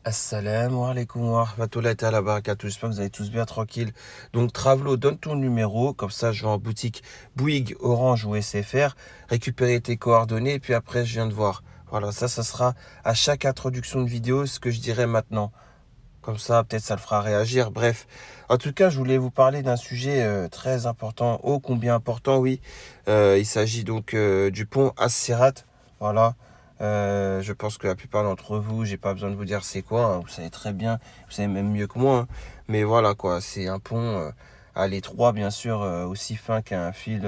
Assalamu alaikum wa rahmatullahi ta'ala barakatuh. J'espère que vous allez tous bien tranquille. Donc, Travelo, donne ton numéro. Comme ça, je vais en boutique Bouygues, Orange ou SFR. Récupérer tes coordonnées. Et puis après, je viens de voir. Voilà, ça sera à chaque introduction de vidéo ce que je dirai maintenant. Comme ça, peut-être ça le fera réagir. Bref. En tout cas, je voulais vous parler d'un sujet très important. Oh, combien important, oui. Il s'agit donc du pont As-Sirat. Voilà. Je pense que la plupart d'entre vous, j'ai pas besoin de vous dire c'est quoi, hein. Vous savez très bien, vous savez même mieux que moi, hein. Mais voilà quoi, c'est un pont à l'étroit bien sûr, aussi fin qu'un fil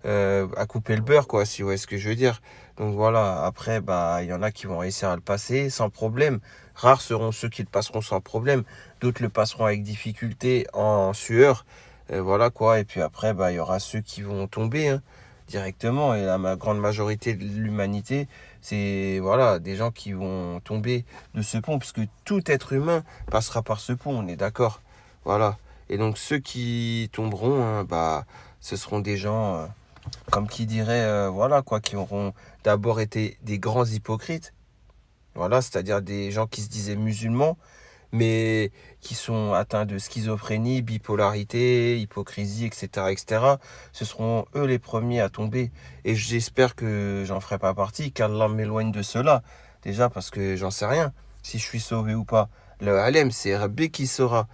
à couper le beurre quoi, si vous voyez ce que je veux dire. Donc voilà, après bah il y en a qui vont réussir à le passer sans problème. Rares seront ceux qui le passeront sans problème. D'autres le passeront avec difficulté en sueur. Voilà quoi. Et puis après bah il y aura ceux qui vont tomber, hein, directement, et la grande majorité de l'humanité, c'est voilà, des gens qui vont tomber de ce pont, puisque tout être humain passera par ce pont, on est d'accord. Voilà. Et donc ceux qui tomberont, hein, bah, ce seront des gens, comme qui dirait, voilà quoi, qui auront d'abord été des grands hypocrites, voilà, c'est-à-dire des gens qui se disaient musulmans, mais qui sont atteints de schizophrénie, bipolarité, hypocrisie, etc., etc., ce seront eux les premiers à tomber. Et j'espère que j'en ferai pas partie, qu'Allah m'éloigne de cela. Déjà parce que j'en sais rien, si je suis sauvé ou pas. Le Halem, c'est Rabbi qui saura,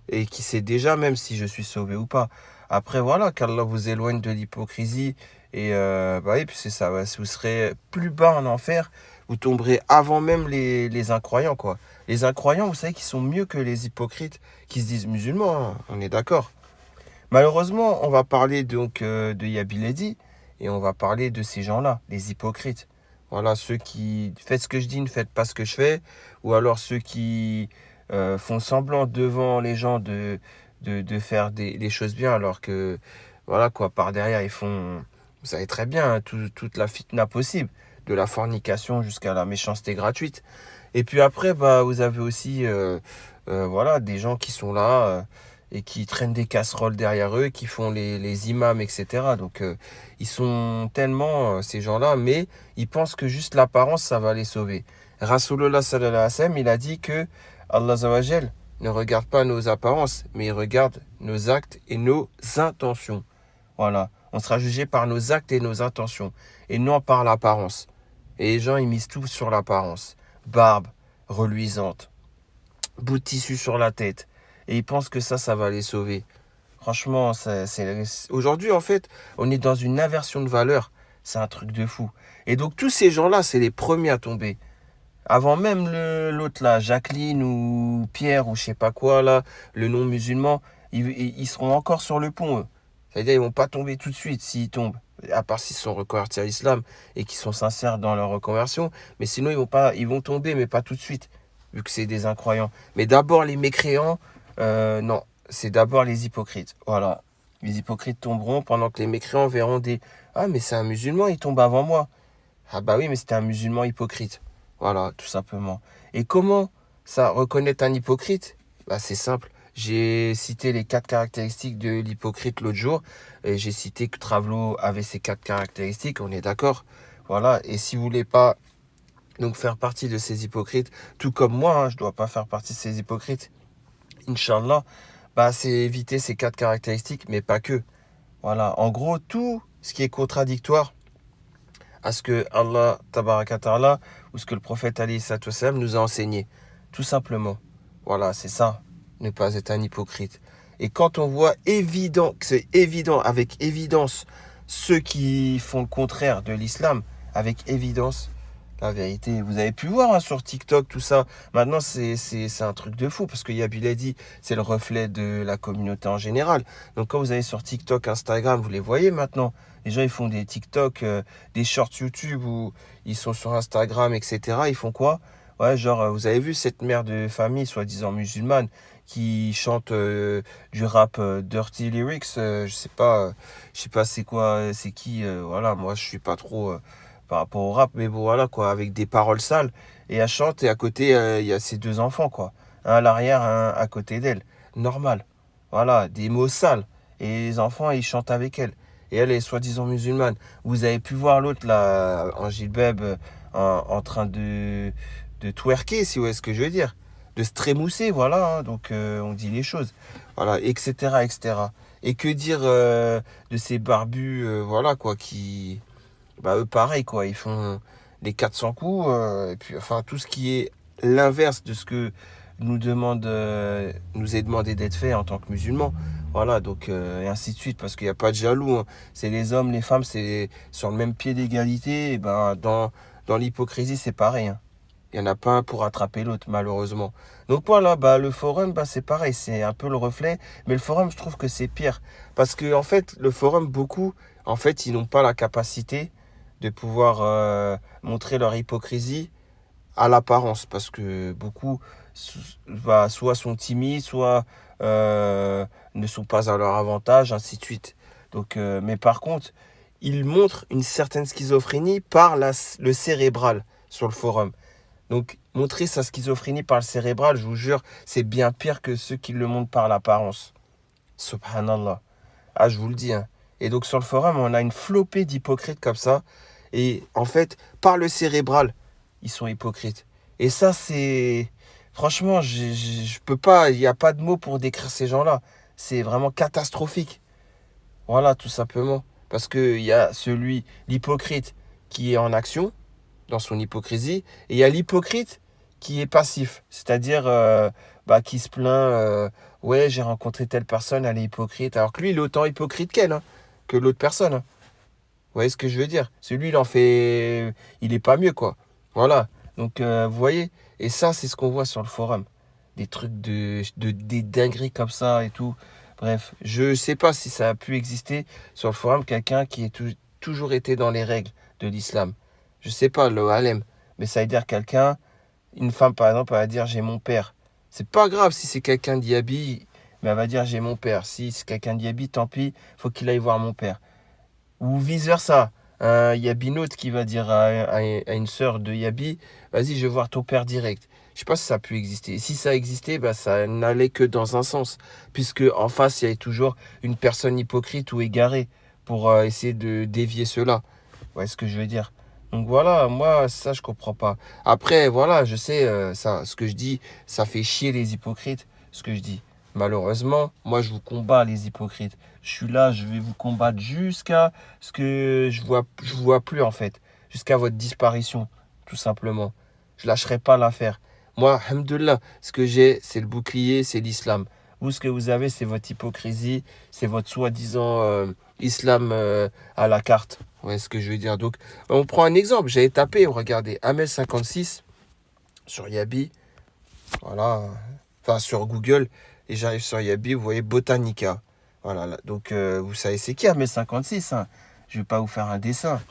et qui sait déjà même si je suis sauvé ou pas. Après, voilà, qu'Allah vous éloigne de l'hypocrisie. Et bah oui, puis c'est ça, ouais, si vous serez plus bas en enfer, vous tomberez avant même les incroyants, quoi. Les incroyants, vous savez, qui sont mieux que les hypocrites qui se disent musulmans, hein, on est d'accord. Malheureusement, on va parler donc de Yabiledi, et on va parler de ces gens-là, les hypocrites. Voilà, ceux qui faites ce que je dis, ne faites pas ce que je fais, ou alors ceux qui font semblant devant les gens de faire des choses bien, alors que, voilà quoi, par derrière, ils font, vous savez très bien, hein, toute la fitna possible, de la fornication jusqu'à la méchanceté gratuite. Et puis après, bah, vous avez aussi voilà, des gens qui sont là et qui traînent des casseroles derrière eux, qui font les imams, etc. Donc ils sont tellement, ces gens-là, mais ils pensent que juste l'apparence, ça va les sauver. Rasulullah sallallahu alayhi wa sallam, il a dit que Allah Zawajel ne regarde pas nos apparences, mais il regarde nos actes et nos intentions. Voilà, on sera jugé par nos actes et nos intentions, et non par l'apparence. Et les gens, ils misent tout sur l'apparence. Barbe reluisante, bout de tissu sur la tête. Et ils pensent que ça va les sauver. Franchement, aujourd'hui, en fait, on est dans une inversion de valeur. C'est un truc de fou. Et donc, tous ces gens-là, c'est les premiers à tomber. Avant même l'autre, là, Jacqueline ou Pierre ou je sais pas quoi, là, le non musulman, ils seront encore sur le pont, eux. C'est-à-dire, ils vont pas tomber tout de suite s'ils tombent. À part s'ils sont reconvertis à l'islam et qu'ils sont sincères dans leur reconversion. Mais sinon, ils vont tomber, mais pas tout de suite, vu que c'est des incroyants. Mais d'abord, les mécréants, non, c'est d'abord les hypocrites. Voilà. Les hypocrites tomberont pendant que les mécréants verront des... Ah, mais c'est un musulman, il tombe avant moi. Ah bah oui, mais c'était un musulman hypocrite. Voilà, tout simplement. Et comment ça, reconnaître un hypocrite? Bah c'est simple. J'ai cité les 4 caractéristiques de l'hypocrite l'autre jour. Et j'ai cité que Travelo avait ces 4 caractéristiques, on est d'accord. Voilà, et si vous voulez pas donc faire partie de ces hypocrites, tout comme moi, hein, je dois pas faire partie de ces hypocrites, Inch'Allah, bah c'est éviter ces 4 caractéristiques, mais pas que. Voilà, en gros, tout ce qui est contradictoire à ce que Allah tabaraka ta'ala ou ce que le prophète Ali salam nous a enseigné. Tout simplement. Voilà, c'est ça. Ne pas être un hypocrite. Et quand on voit évident, que c'est évident, avec évidence, ceux qui font le contraire de l'islam, avec évidence, la vérité, vous avez pu voir, hein, sur TikTok, tout ça. Maintenant, c'est un truc de fou, parce que Yabil a dit, c'est le reflet de la communauté en général. Donc quand vous allez sur TikTok, Instagram, vous les voyez maintenant. Les gens, ils font des TikTok, des shorts YouTube, où ils sont sur Instagram, etc. Ils font quoi? Ouais, genre, vous avez vu cette mère de famille, soi-disant musulmane, qui chante du rap dirty lyrics, je sais pas c'est quoi, c'est qui, voilà, moi je suis pas trop par rapport au rap, mais bon voilà quoi, avec des paroles sales, et elle chante, et à côté il y a ses 2 enfants quoi, un à l'arrière, un à côté d'elle, normal, voilà, des mots sales, et les enfants ils chantent avec elle, et elle est soi-disant musulmane. Vous avez pu voir l'autre là, en gilbeb, en train de twerker, si vous voyez ce que je veux dire. De se trémousser, voilà, hein, donc on dit les choses. Voilà, etc., etc. Et que dire de ces barbus, voilà, quoi, qui... Bah, eux, pareil, quoi, ils font les 400 coups, et puis, enfin, tout ce qui est l'inverse de ce que nous est demandé d'être fait en tant que musulmans. Voilà, donc, et ainsi de suite, parce qu'il n'y a pas de jaloux, hein. C'est les hommes, les femmes, c'est sur le même pied d'égalité, et ben, dans l'hypocrisie, c'est pareil, hein. Il n'y en a pas un pour attraper l'autre, malheureusement. Donc voilà, bah, le forum, bah, c'est pareil, c'est un peu le reflet. Mais le forum, je trouve que c'est pire. Parce que, en fait, le forum, beaucoup, en fait, ils n'ont pas la capacité de pouvoir montrer leur hypocrisie à l'apparence. Parce que beaucoup, bah, soit sont timides, soit ne sont pas à leur avantage, ainsi de suite. Donc, mais par contre, ils montrent une certaine schizophrénie par le cérébral sur le forum. Donc, montrer sa schizophrénie par le cérébral, je vous jure, c'est bien pire que ceux qui le montrent par l'apparence. Subhanallah. Ah, je vous le dis, hein. Et donc, sur le forum, on a une flopée d'hypocrites comme ça. Et en fait, par le cérébral, ils sont hypocrites. Et ça, c'est... Franchement, je peux pas... Il n'y a pas de mots pour décrire ces gens-là. C'est vraiment catastrophique. Voilà, tout simplement. Parce qu'il y a l'hypocrite, qui est en action dans son hypocrisie, et il y a l'hypocrite qui est passif, c'est-à-dire bah, qui se plaint, ouais, j'ai rencontré telle personne, elle est hypocrite, alors que lui, il est autant hypocrite qu'elle, hein, que l'autre personne, hein. Vous voyez ce que je veux dire? Celui, il est pas mieux, quoi. Voilà. Donc, vous voyez, et ça, c'est ce qu'on voit sur le forum. Des trucs des dingueries comme ça et tout. Bref, je sais pas si ça a pu exister sur le forum, quelqu'un qui est toujours été dans les règles de l'islam. Je sais pas, le halem. Mais ça veut dire quelqu'un, une femme par exemple, elle va dire j'ai mon père. C'est pas grave si c'est quelqu'un d'Yabi, mais elle va dire j'ai mon père. Si c'est quelqu'un d'Yabi, tant pis, faut qu'il aille voir mon père. Ou vice-versa. Un Yabinote qui va dire à une sœur de Yabi, vas-y, je veux voir ton père direct. Je sais pas si ça a pu exister. Et si ça existait, bah, ça n'allait que dans un sens. Puisque en face, il y avait toujours une personne hypocrite ou égarée pour essayer de dévier cela. Vous voyez ce que je veux dire? Donc voilà, moi, ça, je comprends pas. Après, voilà, je sais, ça, ce que je dis, ça fait chier les hypocrites, ce que je dis. Malheureusement, moi, je vous combats, les hypocrites. Je suis là, je vais vous combattre jusqu'à ce que je vois plus, en fait. Jusqu'à votre disparition, tout simplement. Je lâcherai pas l'affaire. Moi, alhamdoulilah, ce que j'ai, c'est le bouclier, c'est l'islam. Vous, ce que vous avez, c'est votre hypocrisie, c'est votre soi-disant islam à la carte. Ouais, ce que je veux dire. Donc, on prend un exemple. J'avais tapé, regardez, 1m56 sur Yabi. Voilà. Enfin, sur Google. Et j'arrive sur Yabi, vous voyez Botanica. Voilà. Là. Donc, vous savez, c'est qui 1m56, hein? Je vais pas vous faire un dessin.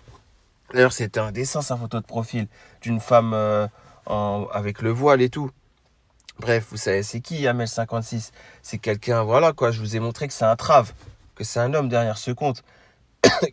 D'ailleurs, c'était un dessin, sa photo de profil, d'une femme avec le voile et tout. Bref, vous savez, c'est qui 1m56? C'est quelqu'un, voilà quoi, je vous ai montré que c'est un trave, que c'est un homme derrière ce compte.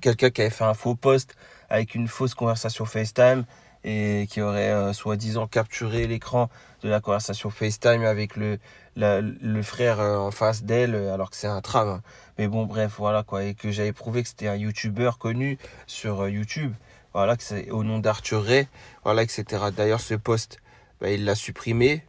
Quelqu'un qui avait fait un faux post avec une fausse conversation FaceTime et qui aurait soi-disant capturé l'écran de la conversation FaceTime avec le frère en face d'elle, alors que c'est un trave, hein. Mais bon, bref, voilà quoi. Et que j'avais prouvé que c'était un YouTuber connu sur YouTube. Voilà, que c'est au nom d'Arthur Ray. Voilà, etc. D'ailleurs, ce post, bah, il l'a supprimé.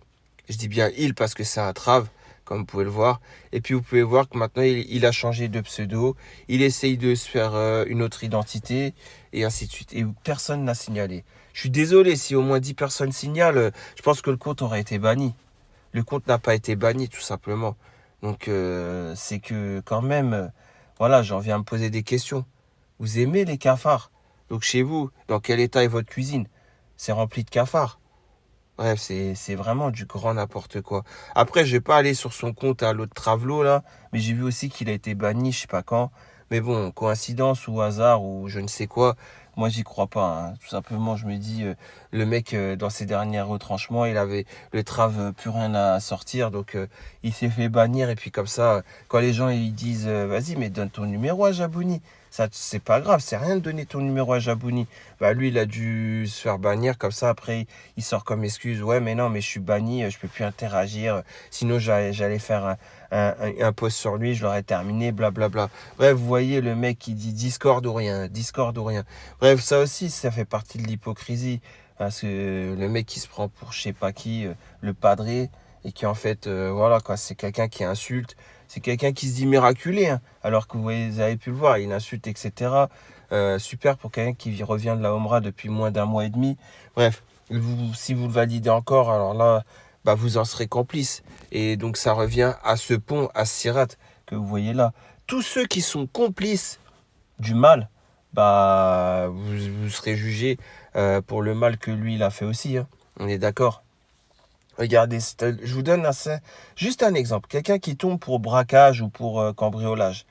Je dis bien il parce que c'est un trave, comme vous pouvez le voir. Et puis vous pouvez voir que maintenant il a changé de pseudo. Il essaye de se faire une autre identité et ainsi de suite. Et personne n'a signalé. Je suis désolé, si au moins 10 personnes signalent, je pense que le compte aurait été banni. Le compte n'a pas été banni tout simplement. Donc c'est que quand même, voilà, j'en viens à me poser des questions. Vous aimez les cafards? Donc chez vous, dans quel état est votre cuisine? C'est rempli de cafards. Bref, c'est vraiment du grand n'importe quoi. Après, je vais pas aller sur son compte à l'autre Travelo, là, mais j'ai vu aussi qu'il a été banni, je sais pas quand. Mais bon, coïncidence ou hasard ou je ne sais quoi, moi j'y crois pas, hein. Tout simplement, je me dis, le mec, dans ses derniers retranchements, il avait le Trave plus rien à sortir, donc il s'est fait bannir. Et puis comme ça, quand les gens ils disent, vas-y, mais donne ton numéro à Jabouni. Ça, c'est pas grave, c'est rien de donner ton numéro à Jabouni. Bah lui, il a dû se faire bannir comme ça. Après, il sort comme excuse, ouais, mais non, mais je suis banni, je peux plus interagir. Sinon, j'allais faire un post sur lui, je l'aurais terminé, blablabla. Bref, vous voyez le mec qui dit Discord ou rien, Discord ou rien. Bref, ça aussi, ça fait partie de l'hypocrisie. Parce que le mec qui se prend pour je sais pas qui, le padré, et qui en fait, voilà quoi, c'est quelqu'un qui insulte, c'est quelqu'un qui se dit miraculé, hein, alors que vous avez pu le voir, il insulte, etc. Super pour quelqu'un qui revient de la Omra depuis moins d'un mois et demi. Bref, si vous le validez encore, alors là, bah, vous en serez complice. Et donc ça revient à ce pont, à ce sirat que vous voyez là. Tous ceux qui sont complices du mal, bah, vous serez jugé pour le mal que lui, il a fait aussi, hein. On est d'accord? Regardez, je vous donne juste un exemple. Quelqu'un qui tombe pour braquage ou pour cambriolage.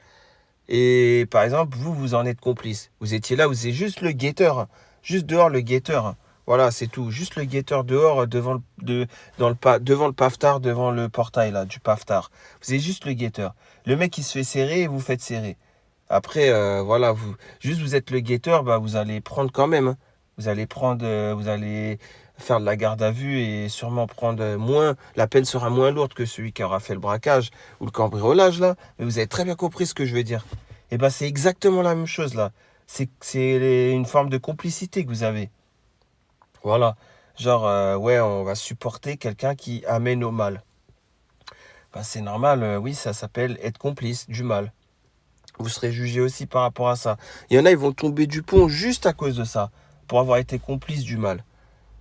Et par exemple, vous en êtes complice. Vous étiez là, vous êtes juste le guetteur, hein. Juste dehors, le guetteur, hein. Voilà, c'est tout. Juste le guetteur dehors, devant le paftard, devant le portail là, du paftard. Vous êtes juste le guetteur. Le mec, il se fait serrer et vous faites serrer. Après, voilà, vous êtes le guetteur, bah, vous allez prendre quand même, hein. Vous allez faire de la garde à vue et sûrement prendre moins. La peine sera moins lourde que celui qui aura fait le braquage ou le cambriolage là. Mais vous avez très bien compris ce que je veux dire. Et ben, c'est exactement la même chose là. C'est une forme de complicité que vous avez. Voilà. Genre, ouais, on va supporter quelqu'un qui amène au mal. Ben, c'est normal, oui, ça s'appelle être complice du mal. Vous serez jugé aussi par rapport à ça. Il y en a, ils vont tomber du pont juste à cause de ça, pour avoir été complice du mal.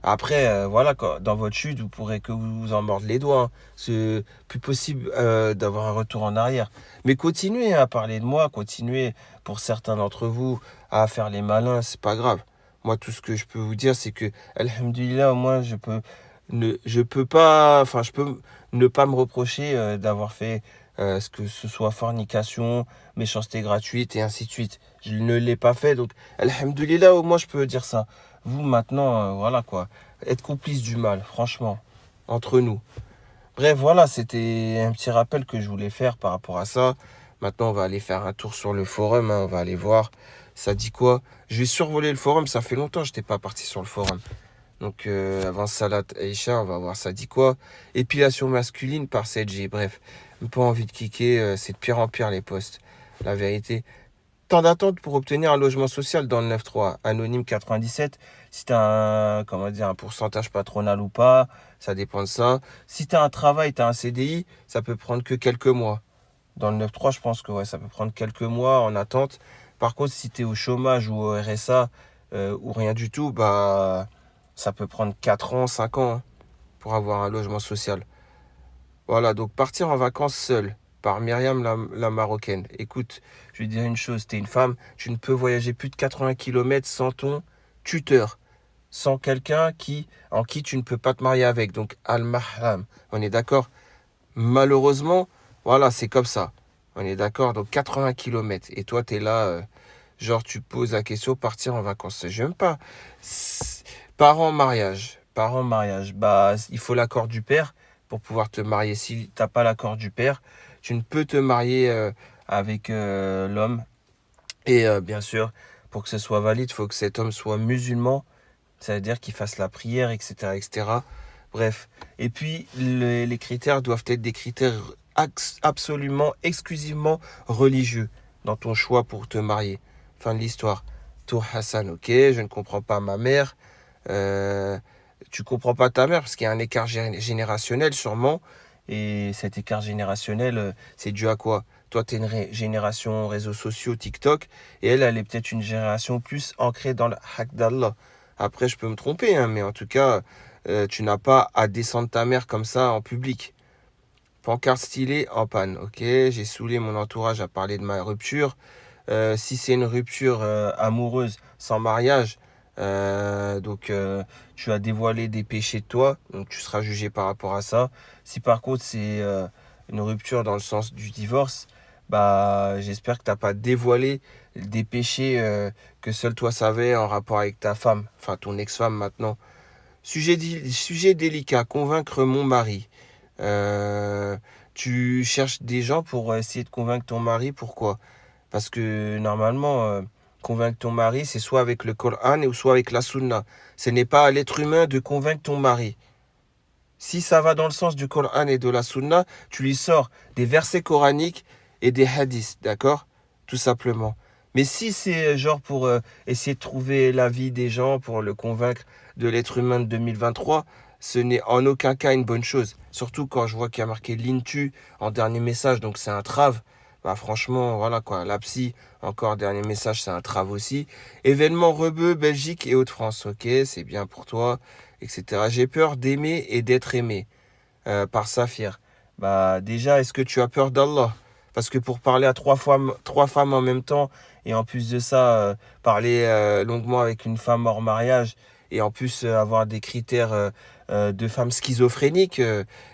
Après, voilà, dans votre chute, vous pourrez que vous en mordre les doigts, hein. C'est plus possible d'avoir un retour en arrière. Mais continuez à parler de moi, continuez pour certains d'entre vous à faire les malins, c'est pas grave. Moi, tout ce que je peux vous dire, c'est que, alhamdoulilah, au moins, je peux pas, enfin, je peux ne pas me reprocher d'avoir fait ce que ce soit fornication, méchanceté gratuite et ainsi de suite. Je ne l'ai pas fait, donc, alhamdoulilah, au moins, je peux dire ça. Vous, maintenant, voilà quoi, être complice du mal, franchement, entre nous. Bref, voilà, c'était un petit rappel que je voulais faire par rapport à ça. Maintenant, on va aller faire un tour sur le forum, hein, on va aller voir. Ça dit quoi? Je vais survoler le forum, ça fait longtemps que je n'étais pas parti sur le forum. Donc, avant Salat Aisha, on va voir ça dit quoi. Épilation masculine par 7G. Bref, pas envie de kicker, c'est de pire en pire les posts. La vérité. Temps d'attente pour obtenir un logement social dans le 9-3. Anonyme 97. Si tu as un pourcentage patronal ou pas, ça dépend de ça. Si tu as un travail, tu as un CDI, ça peut prendre que quelques mois. Dans le 9-3, je pense que ouais, ça peut prendre quelques mois en attente. Par contre, si tu es au chômage ou au RSA ou rien du tout, bah ça peut prendre 4 ans, 5 ans, hein, pour avoir un logement social. Voilà, donc partir en vacances seul par Myriam la Marocaine. Écoute, je vais te dire une chose, t'es une femme, tu ne peux voyager plus de 80 km sans ton tuteur, sans quelqu'un en qui tu ne peux pas te marier avec. Donc al-mahram, on est d'accord? Malheureusement, voilà, c'est comme ça. On est d'accord? Donc 80 km. Et toi, t'es là, genre tu poses la question, partir en vacances. J'aime pas. Parents mariage. Parents mariage. Bah, il faut l'accord du père pour pouvoir te marier. Si t'as pas l'accord du père, tu ne peux te marier avec l'homme. Et bien sûr, pour que ce soit valide, il faut que cet homme soit musulman. Ça veut dire qu'il fasse la prière, etc., etc. Bref. Et puis, les critères doivent être des critères absolument, exclusivement religieux dans ton choix pour te marier. Fin de l'histoire. Tour Hassan, ok, je ne comprends pas ma mère. Tu comprends pas ta mère parce qu'il y a un écart générationnel sûrement. Et cet écart générationnel, c'est dû à quoi? Toi, tu es une génération réseaux sociaux, TikTok, et elle est peut-être une génération plus ancrée dans le haq d'Allah. Après, je peux me tromper, hein, mais en tout cas, tu n'as pas à descendre ta mère comme ça en public. Pancarte stylée en panne, ok. J'ai saoulé mon entourage à parler de ma rupture. Si c'est une rupture amoureuse sans mariage, donc tu as dévoilé des péchés de toi, donc tu seras jugé par rapport à ça. Si par contre c'est une rupture dans le sens du divorce, bah j'espère que tu n'as pas dévoilé des péchés que seul toi savais en rapport avec ta femme, enfin ton ex-femme maintenant. Sujet délicat, convaincre mon mari. Tu cherches des gens pour essayer de convaincre ton mari, pourquoi? Parce que normalement, convaincre ton mari, c'est soit avec le Coran ou soit avec la Sunna. Ce n'est pas à l'être humain de convaincre ton mari. Si ça va dans le sens du Coran et de la Sunna, tu lui sors des versets coraniques et des hadiths, d'accord? Tout simplement. Mais si c'est genre pour essayer de trouver l'avis des gens, pour le convaincre de l'être humain de 2023, ce n'est en aucun cas une bonne chose. Surtout quand je vois qu'il y a marqué Lintu en dernier message, donc c'est un trave. Bah franchement, voilà quoi. La psy, encore dernier message, c'est un trave aussi. Événement rebeu, Belgique et Hauts-de-France. Ok, c'est bien pour toi, etc. J'ai peur d'aimer et d'être aimé par Saphir. Bah déjà, est-ce que tu as peur d'Allah? Parce que pour parler à trois femmes en même temps, et en plus de ça, parler longuement avec une femme hors mariage, et en plus avoir des critères de femme schizophrénique,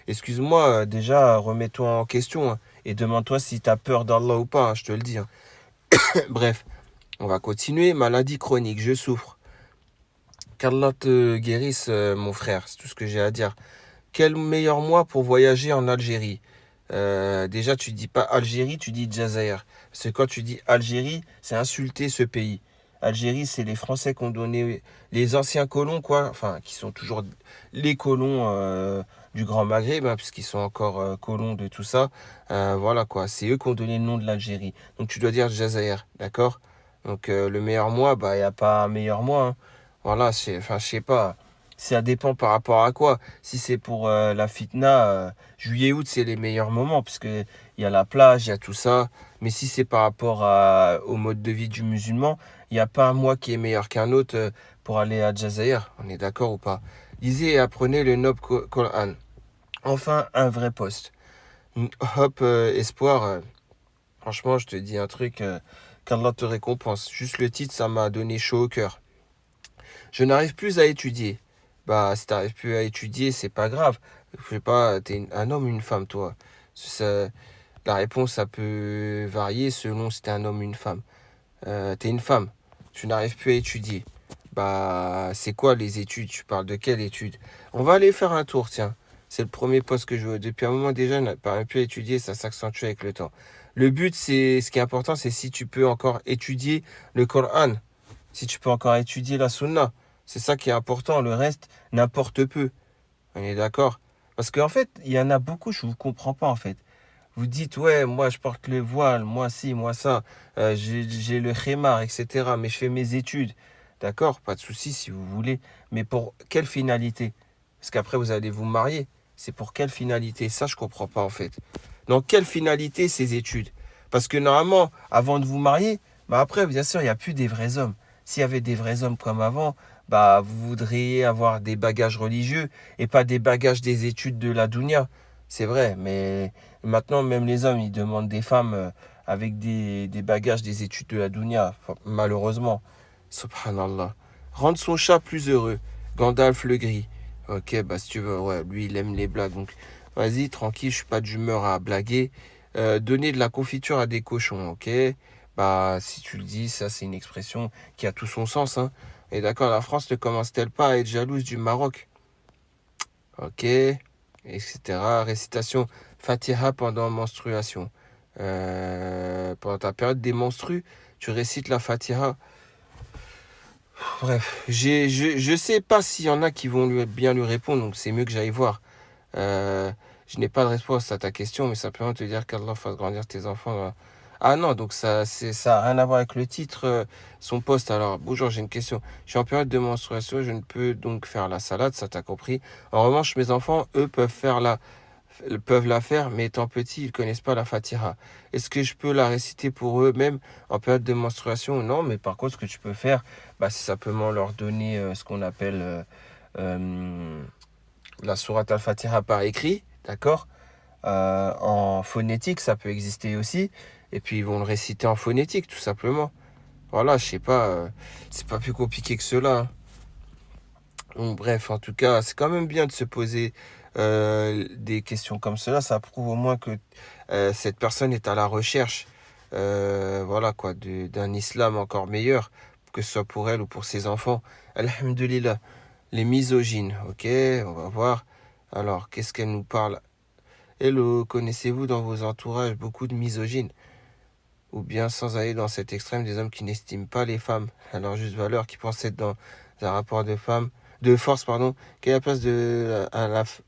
excuse-moi, déjà, remets-toi en question, hein, et demande-toi si tu as peur d'Allah ou pas, hein, je te le dis. Hein. Bref, on va continuer. Maladie chronique, je souffre. Qu'Allah te guérisse, mon frère, c'est tout ce que j'ai à dire. Quel meilleur mois pour voyager en Algérie? Déjà, tu dis pas Algérie, tu dis Jazair. Parce que quand tu dis Algérie, c'est insulter ce pays. Algérie, c'est les Français qui ont donné les anciens colons, quoi. Enfin, qui sont toujours les colons du Grand Maghreb, hein, puisqu'ils sont encore colons de tout ça. Voilà, quoi. C'est eux qui ont donné le nom de l'Algérie. Donc, tu dois dire Jazair, d'accord? Donc, le meilleur mois, bah, il n'y a pas un meilleur mois. Hein. Voilà, enfin, je sais pas. Ça dépend par rapport à quoi. Si c'est pour la fitna, juillet-août, c'est les meilleurs moments, parce qu'il y a la plage, il y a tout ça. Mais si c'est par rapport au mode de vie du musulman, il n'y a pas un mois qui est meilleur qu'un autre pour aller à Jazair. On est d'accord ou pas? Lisez et apprenez le noble Coran. Enfin, un vrai poste. Hop, espoir. Franchement, je te dis un truc, qu'Allah te récompense. Juste le titre, ça m'a donné chaud au cœur. Je n'arrive plus à étudier. Bah, si t'arrives plus à étudier, c'est pas grave. Je sais pas, un homme ou une femme, toi. La réponse, ça peut varier selon si t'es un homme ou une femme. T'es une femme, tu n'arrives plus à étudier. Bah, c'est quoi les études? Tu parles de quelles études? On va aller faire un tour, tiens. C'est le premier poste que je veux. Depuis un moment déjà, je n'arrive plus à étudier, ça s'accentue avec le temps. Le but, ce qui est important, c'est si tu peux encore étudier le Coran, si tu peux encore étudier la Sunna. C'est ça qui est important. Le reste, n'importe peu. On est d'accord? Parce qu'en fait, il y en a beaucoup, je ne vous comprends pas en fait. Vous dites, ouais, moi je porte le voile, moi ci, moi ça, j'ai le khemar, etc. Mais je fais mes études. D'accord? Pas de souci si vous voulez. Mais pour quelle finalité? Parce qu'après, vous allez vous marier. C'est pour quelle finalité? Ça, je comprends pas en fait. Dans quelle finalité ces études? Parce que normalement, avant de vous marier, bah après, bien sûr, il n'y a plus des vrais hommes. S'il y avait des vrais hommes comme avant, bah vous voudriez avoir des bagages religieux et pas des bagages des études de la dunya. C'est vrai, mais maintenant, même les hommes, ils demandent des femmes avec des bagages des études de la dunya, enfin, malheureusement. Subhanallah. Rendre son chat plus heureux. Gandalf le gris. Ok, bah si tu veux, ouais, lui, il aime les blagues. Donc, vas-y, tranquille, je suis pas d'humeur à blaguer. Donner de la confiture à des cochons, ok? Bah, si tu le dis, ça, c'est une expression qui a tout son sens, hein. Et d'accord, la France ne commence-t-elle pas à être jalouse du Maroc? Ok, etc. Récitation Fatiha pendant menstruation. Pendant ta période des menstrues, tu récites la Fatiha. Bref, je sais pas s'il y en a qui vont bien lui répondre, donc c'est mieux que j'aille voir. Je n'ai pas de réponse à ta question, mais simplement te dire qu'Allah fasse grandir tes enfants. Ah non, donc ça n'a rien à voir avec le titre, son poste. Alors, bonjour, j'ai une question. Je suis en période de menstruation, je ne peux donc faire la salade, ça t'as compris. En revanche, mes enfants, eux, peuvent la faire, mais étant petits, ils ne connaissent pas la Fatiha. Est-ce que je peux la réciter pour eux-mêmes en période de menstruation? Non, mais par contre, ce que tu peux faire, bah, c'est simplement leur donner ce qu'on appelle la sourate al-Fatiha par écrit, d'accord? En phonétique, ça peut exister aussi. Et puis, ils vont le réciter en phonétique, tout simplement. Voilà, je sais pas, c'est pas plus compliqué que cela. Hein. Donc, bref, en tout cas, c'est quand même bien de se poser des questions comme cela. Ça prouve au moins que cette personne est à la recherche, voilà quoi, d'un islam encore meilleur, que ce soit pour elle ou pour ses enfants. Alhamdulillah. Les misogynes, ok, on va voir. Alors, qu'est-ce qu'elle nous parle? Hello, connaissez-vous dans vos entourages beaucoup de misogynes? Ou bien, sans aller dans cet extrême, des hommes qui n'estiment pas les femmes à leur juste valeur, qui pensent être dans un rapport de force, pardon. Quelle est la place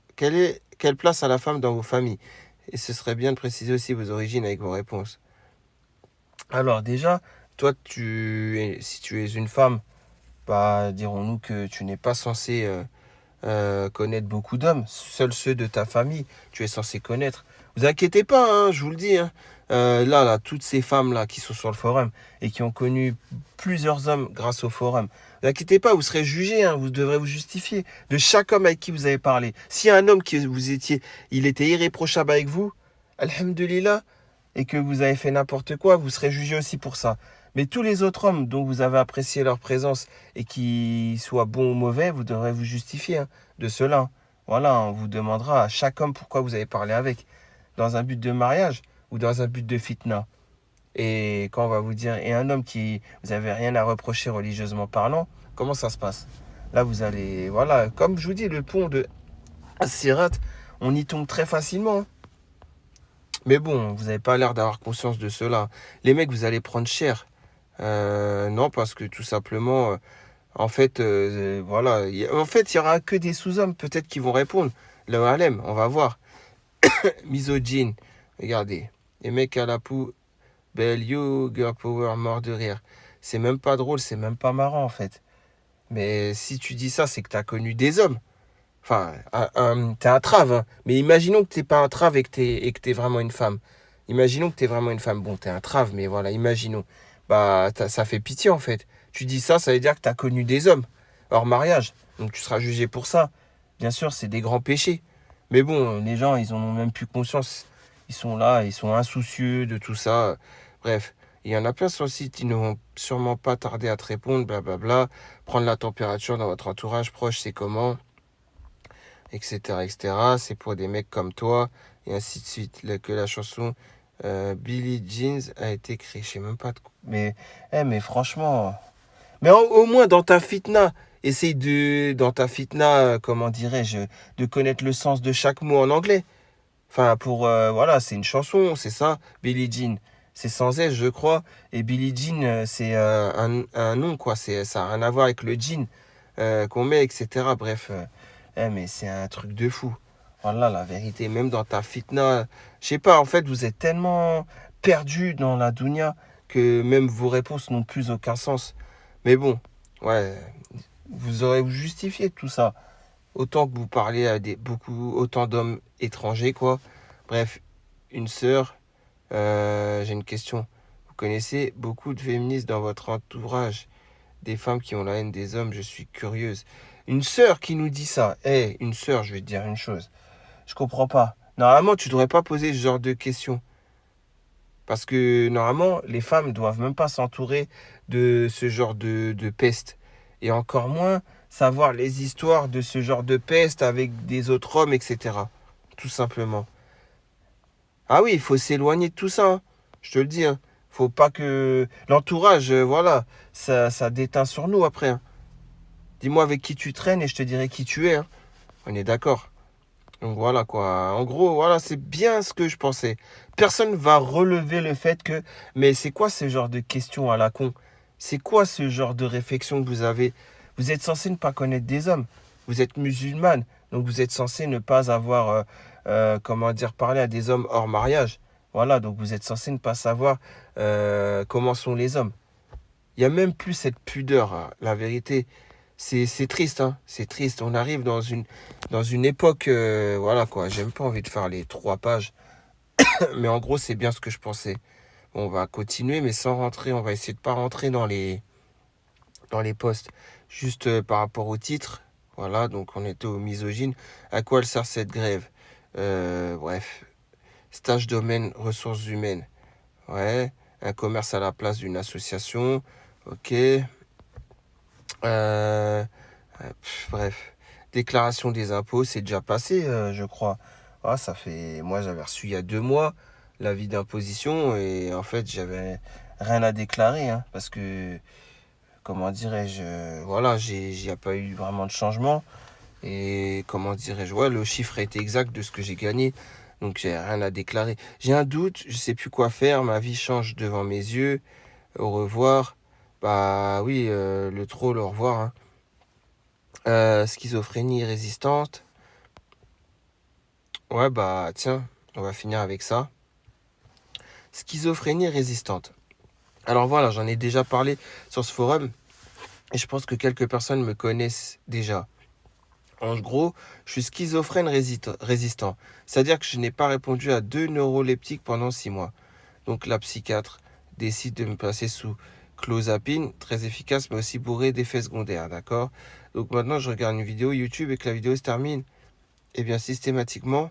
quelle place a la femme dans vos familles? Et ce serait bien de préciser aussi vos origines avec vos réponses. Alors déjà, toi, si tu es une femme, bah, dirons-nous que tu n'es pas censé connaître beaucoup d'hommes. Seuls ceux de ta famille, tu es censé connaître. Vous inquiétez pas, hein, je vous le dis. Hein. Là, toutes ces femmes-là qui sont sur le forum et qui ont connu plusieurs hommes grâce au forum, vous inquiétez pas, vous serez jugé, hein, vous devrez vous justifier de chaque homme avec qui vous avez parlé. Si un homme il était irréprochable avec vous, alhamdulillah, et que vous avez fait n'importe quoi, vous serez jugé aussi pour ça. Mais tous les autres hommes dont vous avez apprécié leur présence et qui soient bons ou mauvais, vous devrez vous justifier de cela. Voilà, on vous demandera à chaque homme pourquoi vous avez parlé avec, dans un but de mariage ou dans un but de fitna. Et quand on va vous dire, et un homme qui vous n'avez rien à reprocher religieusement parlant, comment ça se passe? Là, vous allez, voilà, comme je vous dis, le pont de Sirat, on y tombe très facilement. Hein. Mais bon, vous n'avez pas l'air d'avoir conscience de cela. Les mecs, vous allez prendre cher. Non, parce que tout simplement, en fait, voilà. En fait, il n'y aura que des sous-hommes peut-être qui vont répondre. Le Harlem, on va voir. Misogyne, regardez. Les mecs à la poux, belle you, girl power, mort de rire. C'est même pas drôle, c'est même pas marrant en fait. Mais si tu dis ça, c'est que tu as connu des hommes. Enfin, t'es un trave, hein. Mais imaginons que t'es pas un trave et que t'es vraiment une femme. Imaginons que t'es vraiment une femme. Bon, t'es un trave, mais voilà, imaginons. Bah, ça fait pitié en fait. Tu dis ça, ça veut dire que t'as connu des hommes hors mariage. Donc tu seras jugé pour ça. Bien sûr, c'est des grands péchés. Mais bon, les gens, ils en ont même plus conscience. Ils sont là, ils sont insoucieux de tout ça. Bref, il y en a plein sur le site, ils ne vont sûrement pas tarder à te répondre, blablabla. Prendre la température dans votre entourage proche, c'est comment, etc., etc. C'est pour des mecs comme toi, et ainsi de suite. Que la chanson Billie Jeans a été créée. Je sais même pas de quoi. Mais franchement. Mais au moins dans ta fitna, essaye dans ta fitna, comment dirais-je, de connaître le sens de chaque mot en anglais. Enfin, voilà, c'est une chanson, c'est ça, Billie Jean. C'est sans S, je crois. Et Billie Jean, c'est un nom, quoi. Ça n'a rien à voir avec le jean qu'on met, etc. Bref, mais c'est un truc de fou. Voilà, la vérité. Même dans ta fitna, je sais pas, en fait, vous êtes tellement perdu dans la dunya que même vos réponses n'ont plus aucun sens. Mais bon, ouais, vous aurez justifié tout ça. Autant que vous parlez à autant d'hommes étrangers, quoi. Bref, une sœur, j'ai une question. Vous connaissez beaucoup de féministes dans votre entourage, des femmes qui ont la haine des hommes, je suis curieuse. Une sœur qui nous dit ça. Une sœur, je vais te dire une chose. Je comprends pas. Normalement, tu devrais pas poser ce genre de questions. Parce que normalement, les femmes doivent même pas s'entourer de ce genre de peste. Et encore moins savoir les histoires de ce genre de peste avec des autres hommes, etc. Tout simplement. Ah oui, il faut s'éloigner de tout ça. Hein. Je te le dis. Hein. Faut pas que l'entourage, voilà, ça déteint sur nous après. Hein. Dis-moi avec qui tu traînes et je te dirai qui tu es. Hein. On est d'accord. Donc voilà quoi. En gros, voilà, c'est bien ce que je pensais. Personne va relever le fait que... Mais c'est quoi ce genre de questions à la con? C'est quoi ce genre de réflexion que vous avez? Vous êtes censé ne pas connaître des hommes. Vous êtes musulmane. Donc vous êtes censé ne pas avoir, comment dire, parlé à des hommes hors mariage. Voilà, donc vous êtes censé ne pas savoir comment sont les hommes. Il n'y a même plus cette pudeur, hein, la vérité. C'est triste, hein. C'est triste. On arrive dans une époque, voilà quoi. J'ai même pas envie de faire les 3 pages. Mais en gros, c'est bien ce que je pensais. Bon, on va continuer, mais sans rentrer. On va essayer de pas rentrer dans les posts. Juste par rapport au titre. Voilà, donc on était au misogyne. À quoi elle sert cette grève? Bref. Stage domaine ressources humaines. Ouais. Un commerce à la place d'une association. Ok. Bref, déclaration des impôts, c'est déjà passé, je crois. Ah, ça fait. Moi, j'avais reçu il y a 2 mois l'avis d'imposition et en fait, j'avais rien à déclarer, hein, parce que, comment dirais-je, voilà, il n'y a pas eu vraiment de changement et comment dirais-je, ouais, le chiffre était exact de ce que j'ai gagné, donc j'ai rien à déclarer. J'ai un doute, je sais plus quoi faire, ma vie change devant mes yeux. Au revoir. Bah oui, le troll, au revoir. Hein. Schizophrénie résistante. Ouais, bah tiens, on va finir avec ça. Schizophrénie résistante. Alors voilà, j'en ai déjà parlé sur ce forum et je pense que quelques personnes me connaissent déjà. En gros, je suis schizophrène résistant. C'est-à-dire que je n'ai pas répondu à 2 neuroleptiques pendant 6 mois. Donc la psychiatre décide de me placer sous clozapine, très efficace mais aussi bourré d'effets secondaires, d'accord? Donc maintenant je regarde une vidéo YouTube et que la vidéo se termine, et bien systématiquement,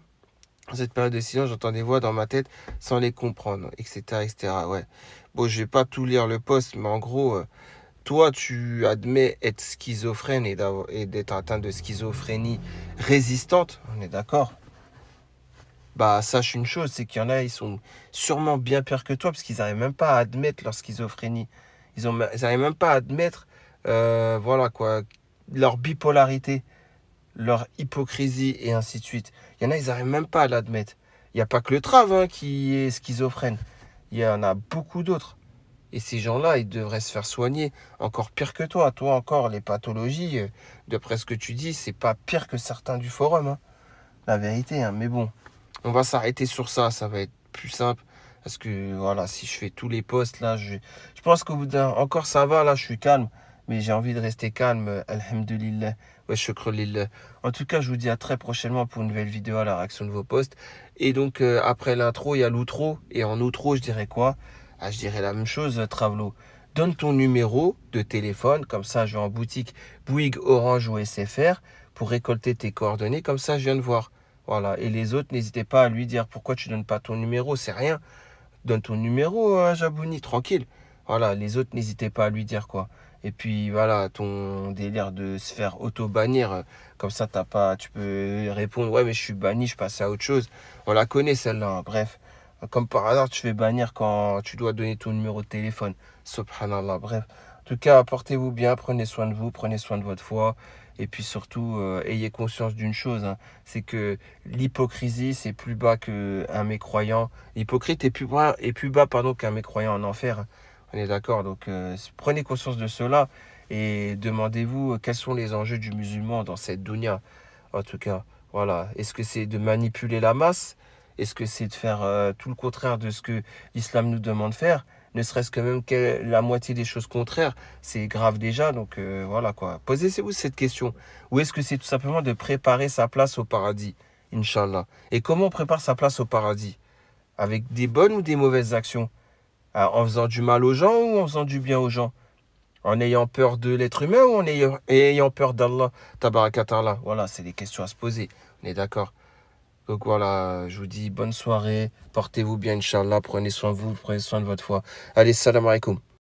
dans cette période de silence, j'entends des voix dans ma tête sans les comprendre, etc. etc. Ouais. Bon, je vais pas tout lire le post, mais en gros, toi, tu admets être schizophrène et d'être atteint de schizophrénie résistante, on est d'accord? Bah, sache une chose, c'est qu'il y en a, ils sont sûrement bien pires que toi, parce qu'ils n'arrivent même pas à admettre leur schizophrénie. Ils n'arrivent même pas à admettre, voilà quoi, leur bipolarité, leur hypocrisie et ainsi de suite. Il y en a, ils n'arrivent même pas à l'admettre. Il n'y a pas que le Trav hein, qui est schizophrène. Il y en a beaucoup d'autres. Et ces gens-là, ils devraient se faire soigner encore pire que toi. Toi encore, les pathologies, d'après ce que tu dis, c'est pas pire que certains du forum. Hein. La vérité, hein. Mais bon, on va s'arrêter sur ça va être plus simple. Parce que voilà, si je fais tous les posts là, je pense qu'au bout d'un. Encore ça va, là, je suis calme. Mais j'ai envie de rester calme. Alhamdulillah. Ouais, shukr lillah. En tout cas, je vous dis à très prochainement pour une nouvelle vidéo à la réaction de vos posts. Et donc, après l'intro, il y a l'outro. Et en outro, je dirais quoi? Ah, je dirais la même chose, Travelo. Donne ton numéro de téléphone. Comme ça, je vais en boutique Bouygues, Orange ou SFR pour récolter tes coordonnées. Comme ça, je viens de voir. Voilà. Et les autres, n'hésitez pas à lui dire pourquoi tu donnes pas ton numéro. C'est rien. Donne ton numéro à Jabouni, tranquille. Voilà. Les autres, n'hésitez pas à lui dire quoi. Et puis voilà, ton délire de se faire auto-bannir, comme ça t'as pas, tu peux répondre ouais mais je suis banni, je passe à autre chose. On la connaît celle-là. Hein. Bref, comme par hasard, tu fais bannir quand tu dois donner ton numéro de téléphone. Subhanallah. Bref, en tout cas, portez-vous bien, prenez soin de vous, prenez soin de votre foi. Et puis surtout, ayez conscience d'une chose, hein, c'est que l'hypocrisie, c'est plus bas qu'un mécroyant. L'hypocrite est plus bas pardon, qu'un mécroyant en enfer. Hein. On est d'accord. Donc, prenez conscience de cela et demandez-vous quels sont les enjeux du musulman dans cette dunya. En tout cas, voilà. Est-ce que c'est de manipuler la masse? Est-ce que c'est de faire tout le contraire de ce que l'islam nous demande de faire? Ne serait-ce que même que la moitié des choses contraires, c'est grave déjà. Donc voilà quoi. Posez-vous cette question. Ou est-ce que c'est tout simplement de préparer sa place au paradis, Inch'Allah? Et comment on prépare sa place au paradis? Avec des bonnes ou des mauvaises actions? En faisant du mal aux gens ou en faisant du bien aux gens? En ayant peur de l'être humain ou en ayant peur d'Allah, Tabarakatallah? Voilà, c'est des questions à se poser. On est d'accord. Donc voilà, je vous dis bonne soirée, portez-vous bien, Inch'Allah, prenez soin de vous, prenez soin de votre foi. Allez, salam alaikum.